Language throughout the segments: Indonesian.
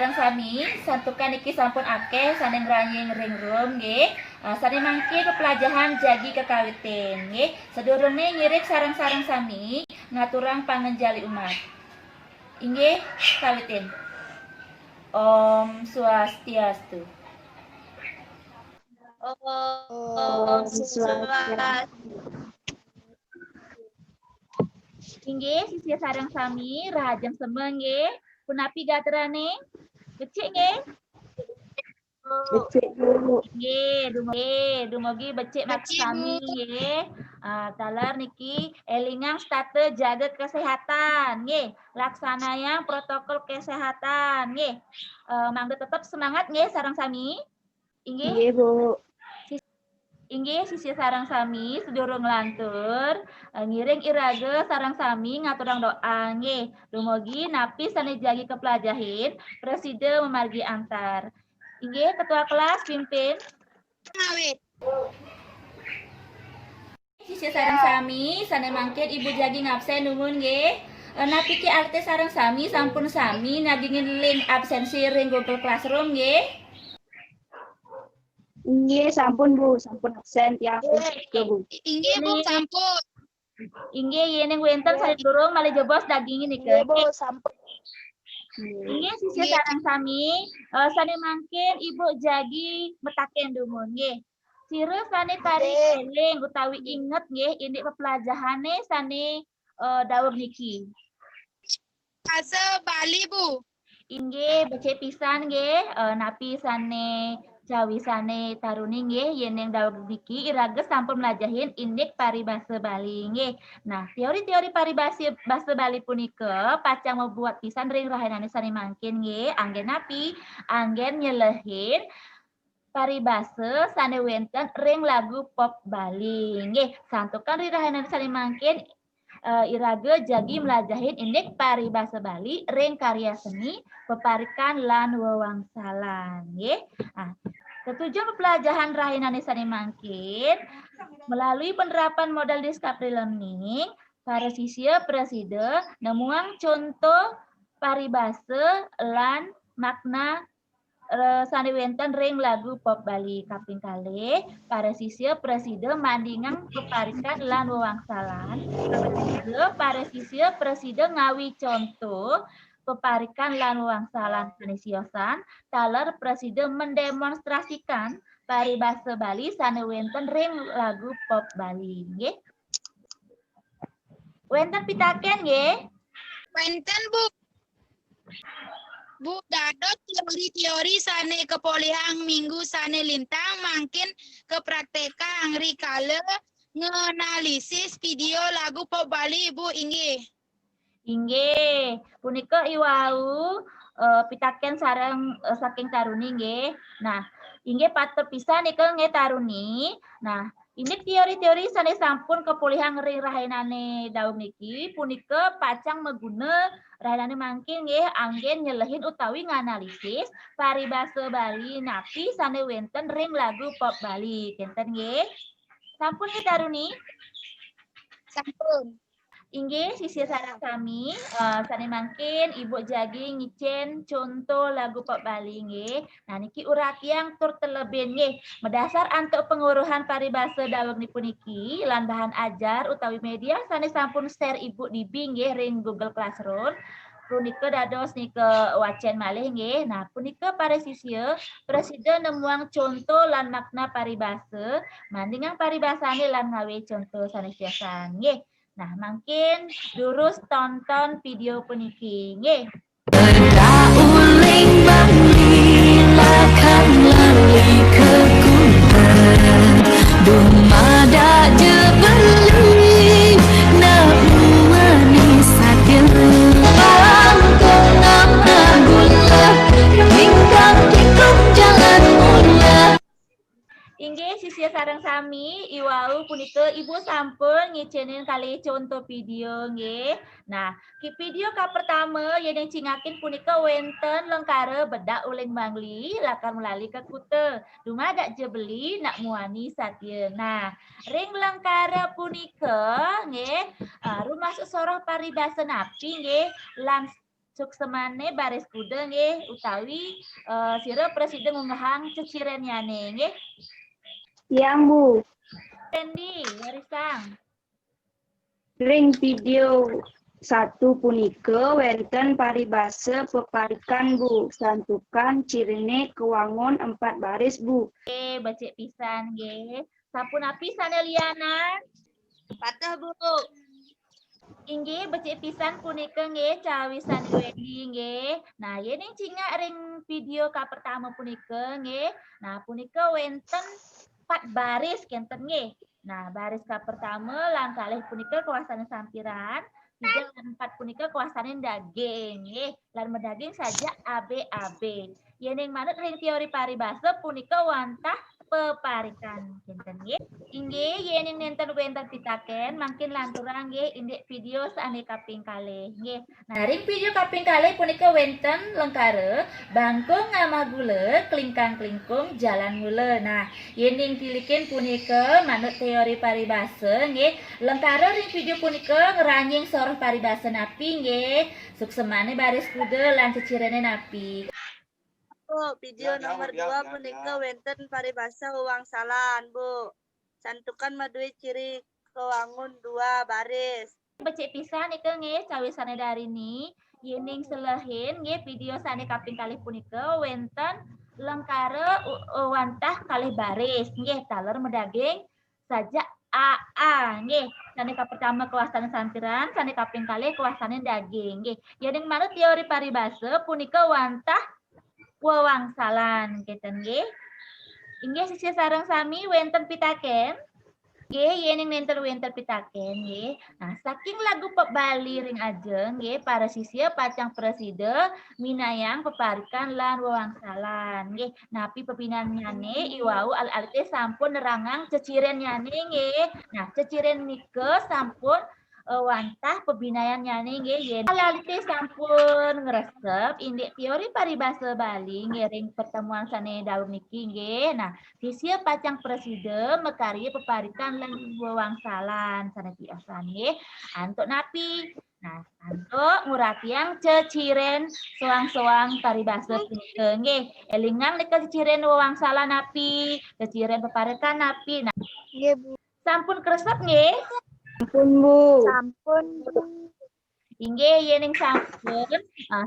sareng sami santukan iki sampun akeh saning ranying ringrum nggih. Sane mangke pepelajahan jagi kekawiten nggih. Sedurunge nyirik sareng-sareng sami ngaturang pangenjali umat. Inggih kawiten. Om Swastiastu. Om Swastiastu. Inggih sisih sareng sami rahajeng semeng nggih. Punapi gaterane? Becik nggih? Becik Bu. Nggih, dumugi becik mak sami nggih. Taler niki elingang state jaga kesehatan nggih. Laksanayang protokol kesehatan nggih. Mangga tetap semangat nggih sareng sami. Nggih Bu. Inggih sisih sareng sami sedurung lantur ngiring irage sareng sami ngaturang doa nggih dumugi napi sane jagi kepelajahin presiden memargi antar. Inggih ketua kelas pimpin. Sisih sareng sami sane mangkin ibu jagi ngabsen nuhun nggih. Napi ki arte sareng sami sampun sami nagingin link absensi ring Google Classroom nggih. Inggih sampun Bu, sampun absen tiap Bu. Inggih Bu sampun. Inggih yeneng wenten saya durung malih jebos dagingin nike. Nggih Bu, sampun. Inggih sisih sareng sami sane mangkin ibu jagi metaken dumun nggih. Sire sane tarik eling utawi inget nggih ini pepelajahane sane dawuh niki. Bahasa Bali Bu. Inggih becik pisan nggih napi sane cawisane taruni nggih yeneng dawuh niki irages sampun melajahin indik paribasa Bali nggih. Nah, teori-teori paribasa basa Bali punika pacang membuat pisan ring rahanane sane mangkin nggih anggen napi anggen nyelehin paribasa sane wenten ring lagu pop Bali nggih. Santukan ring rahanane sane mangkin irage jagi melajahin indik paribasa Bali ring karya seni peparikan lan wewangsalan nggih. Ketujuan pepelajaran rahinane sane mangkin melalui penerapan modal discovery learning para siswa presiden nemuang contoh paribasa lan makna sane wenten ring lagu pop Bali kaping kalih para siswa presiden mandingang peparikan lan wewangsalan para siswa presiden ngawi contoh peparikan lan wewangsalan sanesiosan taler presiden mendemonstrasikan paribasa Bali sane wenten ring lagu pop Bali nggih. Wenten pitaken nggih. Wenten Bu. Bu dadot teori-teori sane kepolihang minggu sane lintang mangkin kepraktekan rikale nganalisis video lagu pop Bali Bu inggih. Inggih, punika iwau pitaken sareng saking taruni nggih. Nah, inggih pater pisan nikel nggih taruni. Nah, ini teori-teori sane sampun kepulihan ring rahainane daung niki punika pacang meguna rahainane mangkin nggih anggen nyelehin utawi nganalisis paribasa Bali napi sane wenten ring lagu pop Bali. Kenten nggih. Sampun nggih taruni? Sampun. Inggih sisih sareng kami sane mangkin ibu jagi ngicen contoh lagu pop Bali nggih. Nah niki urakiang tur telebih nggih medasar antuk penguruhan paribasa dawuh nipuniki lan bahan ajar utawi media sane sampun share ibu dibi nggih ring Google Classroom. Punika dados nika wacen malih nggih. Nah punika para siswa presiden nemuang contoh lan makna paribasa mandingang paribasane lan ngawe contoh sanesyasan nggih. Nah, mungkin durus tonton video puniki nggih. Uling mamilakan lali ke kuntan dumada je beli na manis sakin bangkong gula bingkang tikung jalan mula. Inggih sisih sareng sami iwau punika ibu sampun ngicenin kali contoh video nggih. Nah, ki video ka pertama yang cingakin punika wenten lengkara bedak uling mangli lakan melali ke kute. Dumada je beli nak muani satya. Nah, ring lengkara punika nggih rumah sesorang paribasa napi nggih lan suksemane baris kuda nggih utawi sira presiden ngunggahang cecirennyane nggih. Yang Bu, Pendi, warisang. ring video 1 punika wenten paribasa peparikan Bu, santukan cirine kewangun 4 baris Bu. Oke, becik pisan nggih. Sampun api sane liana? Patah Bu. Inggih becik pisan punika nggih cawisan Wendy nggih. Nah, yen cingak ring video ka pertama punika nggih. Nah, punika wenten 4 baris kenten nggih. Nah, baris ka pertama lan kalih punika kuasane sampiran, 3 lan 4 punika kuasane daging nggih. Lan medaging saja AB. Yen manut ring teori paribasa punika wantah peparikan kenten nggih. Inggih yen nenten wenten pitaken mangkin lanturang nggih indek video saane kaping kalih nggih. Nah, ring video kaping kalih punika wenten lengkare bangkung ngamah gula klingkang-klingkung jalan mula. Nah, yen tilikin punika manut teori paribasa nggih, lengkare ring video punika ngeranying soroh paribasa napi nggih. Suksemane baris kuda lan cecirene napi. Bu, video nomor 2 punika wenten paribasa wangsalan, Bu. Santukan madui ciri kewangun 2 baris. Becik pisan ika nggih cawisane dari ni yening selehin nggih video sane kaping kalih punika wenten lengkare wantah kalih baris nggih taler medaging saja AA nggih. Sane ka pertama kuasane sampiran, sane kaping kalih kuasane daging nggih. Yening manut teori paribasa punika wantah wewangsalan keten nggih. Inggih sisih sareng sami wenten pitaken. Nggih, yening wenten pitaken nggih. Nah, saking lagu pop Bali ring ajeng nggih para sisih pacang preside minayang peparikan lan wewangsalan nggih. Napi pepinannyane iwau al-alite sampun nerangang ceciren nyane nggih. Nah, ceciren nike sampun wantah pebinayan nyane nggih yen al-alite sampun ngresep indek teori paribasa Bali nggih ring pertemuan sane dalu niki nggih. Nah, sisih pacang preside mekarya peparikan lan wewangsalan sane biasa nggih. Antuk napi. Nah, antuk nguratiang ceciren soang-soang paribasa punika nggih. Elingan nika ceciren wewangsalan napi, ceciren peparikan napi. Nah, Nggih, Bu. sampun kresep nggih. Ampun Bu. Sampun, Bu. Inggih yening sampun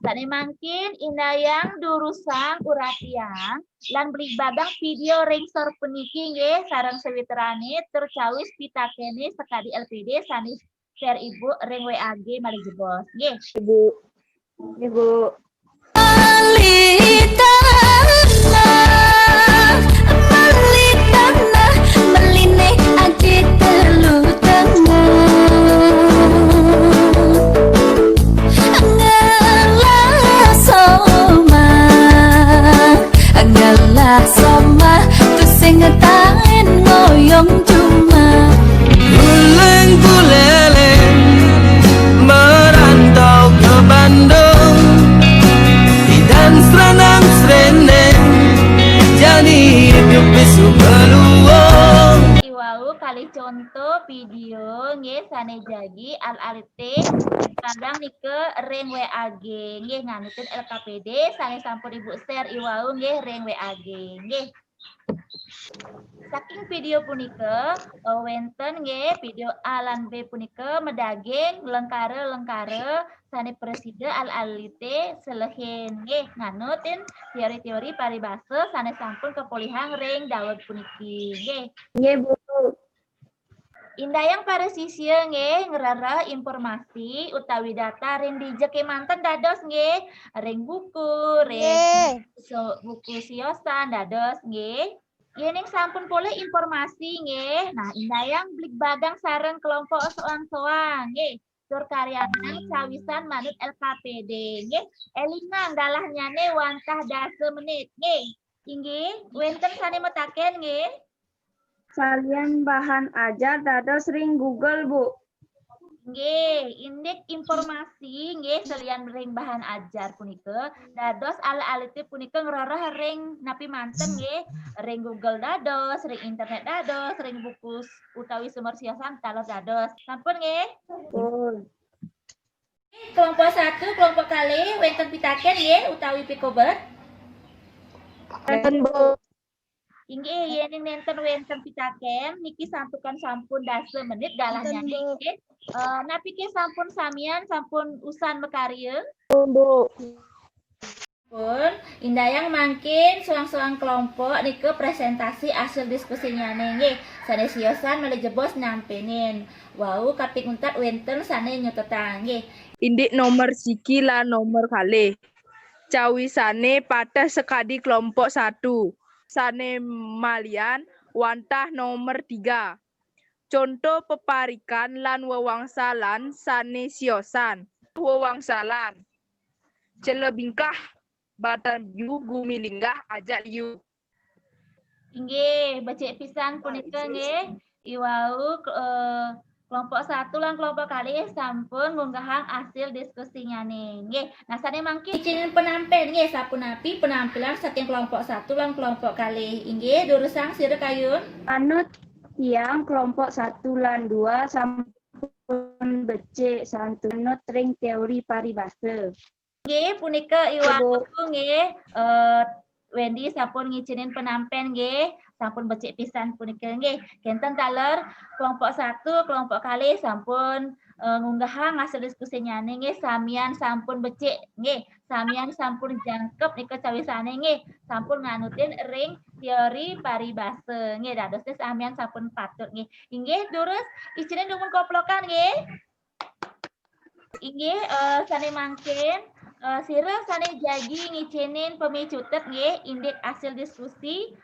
sane mangkin indayang durusang uratiang lan beli badang video ring sor peniki nggih sareng sewiterane tercawis pitakene sekadi LPD sanis share ibu ring WAG mari jebos nggih. Ibu. Ibu. Beli tanah meline aji telu tengah ngalah soma tu sing ngetaen ngoyong cuma Guling guleleng merantau ke Bandung dan serenang sereneng jadi hidup besok peluang. Iwau kali contoh video nggih sane jagi al-alite kadang nike ring WAG nggih nganutun LKPD sane sampun ibu share iwau nggih ring WAG nggih. Saking video punika wenten nggih video A lan B punika medaging lengkare sane preside al-alite selehin nggih nganutin teori-teori paribasa sane sampun kepolihang ring dawet puniki nggih. Nggih Bu. Indayang para sisih nggih ngerara informasi utawi data ring dijeke manten dados nggih ring buku ring buku siosan dados nggih. Yening sampun pole informasi nggih. Nah, indayang blik badang sareng kelompok soang-soang nggih. Tur karyanang cawisan manut LKPD nggih. Elingan dalahnyane wantah 10 menit nggih. Inggih, wenten sane metaken nggih. Salian bahan ajar dados ring Google Bu. Nggih, indek informasi nggih selian ring bahan ajar punika dados ala-alite punika ngerarah ring napi manten nggih ring Google dados, ring internet dados, ring buku utawi sumber siasan taler dados. Sampun nggih? Pun. Kelompok 1 kelompok kali wonten pitaken nggih utawi pikobert. Nenten Bu. Inggih yen nenten wonten pitaken niki santukan sampun 10 menit galahnya nggih. Napike sampun samian sampun usan mekarieun. Bu. Pun indayang mangkin suang-suang kelompok nike presentasi hasil diskusinya nggih. Sanesiosan mele jebos nyampenin. Wau kaping untat wonten sane nyototan nggih. Indik nomor siki lan nomor kalih. Cawisane patah sekadi kelompok 1. Sane malian wantah nomor 3. Contoh peparikan lan wewangsalan sane siosan. Wewangsalan. Celebingkah batan yu gumi linggah ajak yu. Inggih, becik pisan punika nggih. Iwau kelompok 1 lan kelompok kali sampun ngunggahang hasil diskusinya nggih. Nah, sane mangke izin penampilan nggih sapunapi penampilan saking kelompok 1 lan kelompok kali. Inggih, durusang sire kayun. Anut tiang kelompok 1 lan 2 sampun becik santunut ring teori paribasa. Nggih, punika iwau nggih Wendy sampun ngizinin penampilan nggih, sampun becik pisan punika nggih. Kenten taler kelompok 1 kelompok kali sampun ngunggahang hasil diskusinya nggih samian sampun becik nggih. Samian sampun jangkep nika cawisane nggih, sampun nganutin ring teori paribasa nggih. Dadosnya samian sampun patut nggih. Inggih durus izinin nuwun koplokan nggih. Inggih sane mangkin sira sane jagi ngicinin pemicutet nggih indik hasil diskusi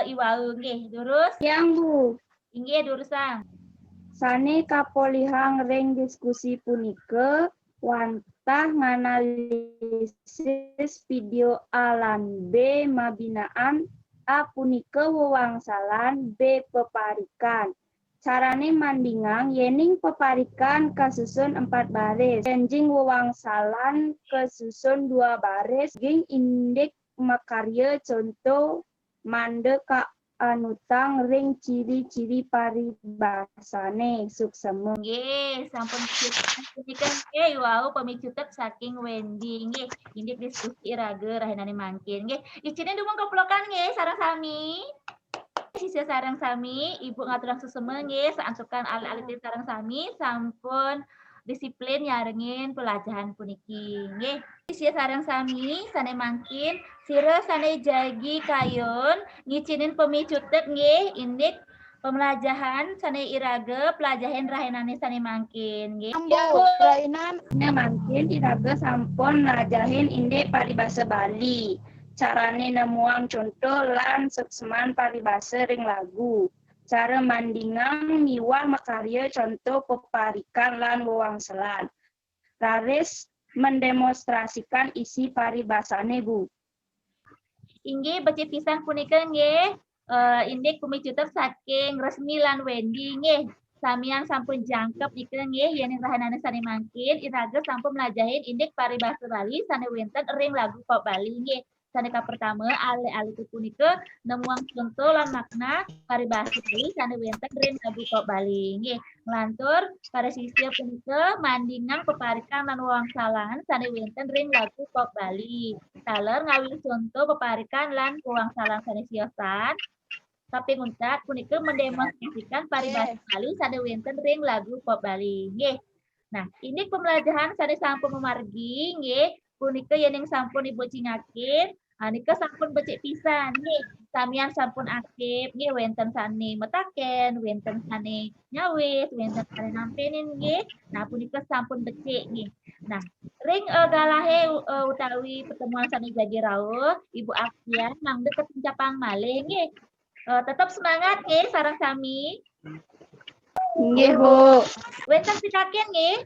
iwau nggih durus. Yang Bu. Inggih durusang. Sane kapolihang ring diskusi punika wantah nganalisis video A lan B mabinaan A punika wewangsalan B peparikan. Carane mandingang yening peparikan kasusun 4 baris. Enjing wewangsalan kasusun 2 baris. Ging indik makarya contoh mande ka anutang ring ciri-ciri paribasane suksemu. Nggih, sampun punika nggih wau pemicutet saking Wendy nggih. Indik diskusi iraga rahinane mangkin nggih. Izinin dumung koplokan nggih sareng sami. Sisa sareng sami Ibu ngaturang suseme nggih saantukan alit-alit sareng sami sampun disiplin nyarengin pelajaran puniki nggih. Sisa sareng sami sane mangkin sira sane jagi kayun ngicinin pemicutet nggih indik pembelajaran sane iraga pelajaran rahinane sane mangkin nggih. Bu, rainan mangkin iraga sampun najahin indik paribasa Bali. Carane nemuang contoh lan sukseman paribasa ring lagu. Cara mandingang miwah makarya contoh peparikan lan wewangsalan. Raris mendemonstrasikan isi paribasane Bu. Inggih becik pisan punika nggih. Indik pemicutet saking Resmi lan Wendy nggih. Samian sampun jangkep ika nggih yen rahanane sane mangkin iraga sampun melajahin indik paribasa Bali sane wonten ring lagu pop Bali nggih. Sane pertama ale-ale punika nemuang contoh lan makna paribasa Bali sane wonten ring lagu pop Bali nggih. Nglantur pada sisi punika mandingang peparikan lan wewangsalan sane wonten ring lagu pop Bali. Taler ngawil contoh peparikan lan wewangsalan sane siosan. Tapi nguntat punika mendemonstrasikan paribasa Bali sane wonten ring lagu pop Bali nggih. Nah, ini pembelajaran sane sampun memargi nggih. Punika yening sampun Ibu cingakin, nika sampun becik pisan nggih. Samian sampun aktif nggih wonten sane metaken, wonten sane nyawis, wonten sane nampenin nggih. Nah, punika sampun becik nggih. Nah, ring galahe utawi pertemuan sane jagi rawuh Ibu Afian mangde ketencapang malih nggih. Tetap semangat nggih sareng sami. Nggih Bu. Wonten pitaken nggih.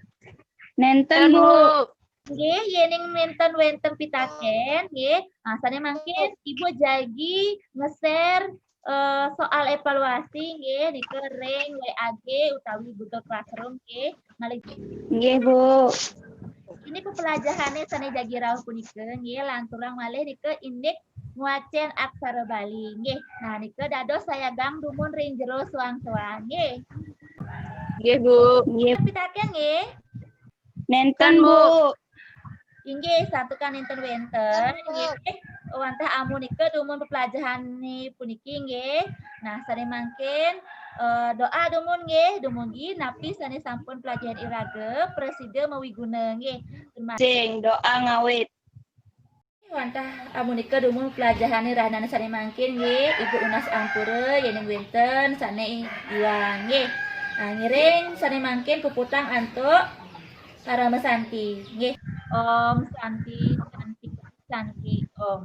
Nenten Bu. Nggih, yening wonten pitaken nggih. Nah, sane mangkin Ibu jagi nge-share soal evaluasi nggih nika ring WAG utawi Google Classroom nggih. Nggih Bu. Ini pelajarannya sane jagi rawuh punika nggih lanturang malih nika indik nguacen aksara Bali nggih. Nah, nika dados saya gang dumun ring jero suang-suang nggih. Nggih Bu. Nggih. Pitaken nggih. Nenten, Bu. Inggih satukan enten wenten nggih wantah amunike dumun pepelajaran puniki nggih. Nah sare mangkin doa dumun nggih dumugi napi sane sampun pelajaran irage preside mawiguna nggih. Sing doa ngawit. Wantah amunike dumun pelajaran rahnana sane mangkin nggih Ibu Unas ampura yening wenten sane iwang nggih. Nah ngiring sane mangkin puputang antuk Parama Santi nggih. Om Santi Santi Santi Om.